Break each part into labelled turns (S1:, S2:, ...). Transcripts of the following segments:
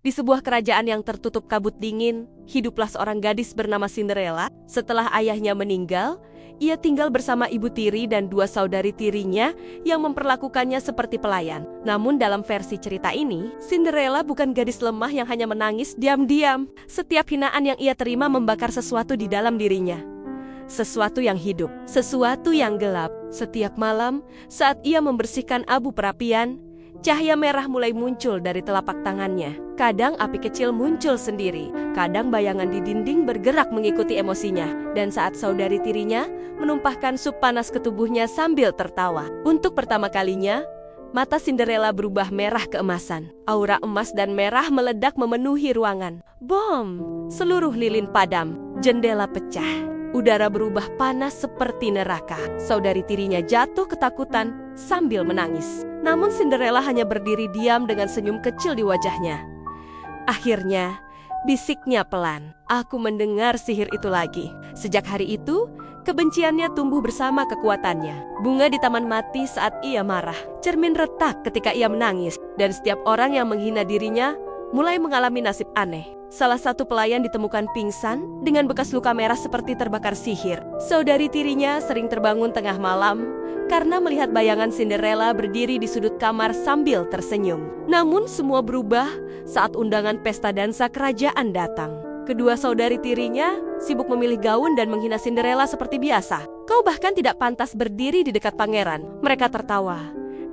S1: Di sebuah kerajaan yang tertutup kabut dingin, hiduplah seorang gadis bernama Cinderella. Setelah ayahnya meninggal, ia tinggal bersama ibu tiri dan dua saudari tirinya yang memperlakukannya seperti pelayan. Namun dalam versi cerita ini, Cinderella bukan gadis lemah yang hanya menangis diam-diam. Setiap hinaan yang ia terima membakar sesuatu di dalam dirinya. Sesuatu yang hidup, sesuatu yang gelap. Setiap malam, saat ia membersihkan abu perapian, cahaya merah mulai muncul dari telapak tangannya. Kadang api kecil muncul sendiri, kadang bayangan di dinding bergerak mengikuti emosinya. Dan saat saudari tirinya menumpahkan sup panas ke tubuhnya sambil tertawa. Untuk pertama kalinya, mata Cinderella berubah merah keemasan. Aura emas dan merah meledak memenuhi ruangan. Bom! Seluruh lilin padam, jendela pecah. Udara berubah panas seperti neraka. Saudari tirinya jatuh ketakutan sambil menangis. Namun Cinderella hanya berdiri diam dengan senyum kecil di wajahnya. Akhirnya, bisiknya pelan. Aku mendengar sihir itu lagi. Sejak hari itu, kebenciannya tumbuh bersama kekuatannya. Bunga di taman mati saat ia marah. Cermin retak ketika ia menangis. Dan setiap orang yang menghina dirinya mulai mengalami nasib aneh. Salah satu pelayan ditemukan pingsan dengan bekas luka merah seperti terbakar sihir. Saudari tirinya sering terbangun tengah malam karena melihat bayangan Cinderella berdiri di sudut kamar sambil tersenyum. Namun semua berubah saat undangan pesta dansa kerajaan datang. Kedua saudari tirinya sibuk memilih gaun dan menghina Cinderella seperti biasa. Kau bahkan tidak pantas berdiri di dekat pangeran. Mereka tertawa.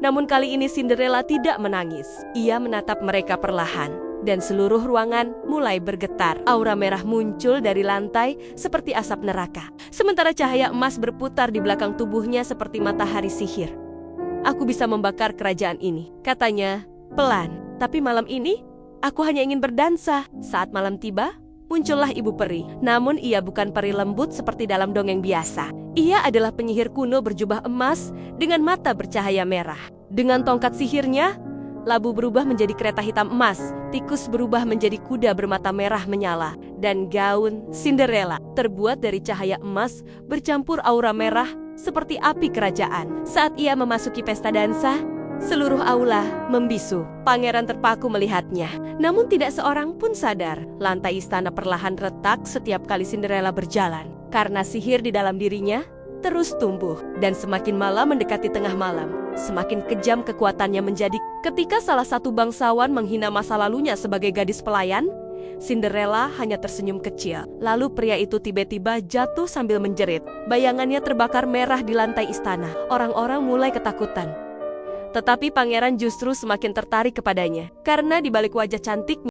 S1: Namun kali ini Cinderella tidak menangis. Ia menatap mereka perlahan. Dan seluruh ruangan mulai bergetar. Aura merah muncul dari lantai seperti asap neraka. Sementara cahaya emas berputar di belakang tubuhnya seperti matahari sihir. Aku bisa membakar kerajaan ini, katanya pelan. Tapi malam ini, aku hanya ingin berdansa. Saat malam tiba, muncullah ibu peri. Namun ia bukan peri lembut seperti dalam dongeng biasa. Ia adalah penyihir kuno berjubah emas dengan mata bercahaya merah. Dengan tongkat sihirnya, labu berubah menjadi kereta hitam emas, tikus berubah menjadi kuda bermata merah menyala, dan gaun Cinderella terbuat dari cahaya emas bercampur aura merah seperti api kerajaan. Saat ia memasuki pesta dansa, seluruh aula membisu. Pangeran terpaku melihatnya, namun tidak seorang pun sadar. Lantai istana perlahan retak setiap kali Cinderella berjalan, karena sihir di dalam dirinya terus tumbuh. Dan semakin malam mendekati tengah malam, semakin kejam kekuatannya menjadi. Ketika salah satu bangsawan menghina masa lalunya sebagai gadis pelayan, Cinderella hanya tersenyum kecil. Lalu pria itu tiba-tiba jatuh sambil menjerit. Bayangannya terbakar merah di lantai istana. Orang-orang mulai ketakutan. Tetapi pangeran justru semakin tertarik kepadanya. Karena di balik wajah cantiknya,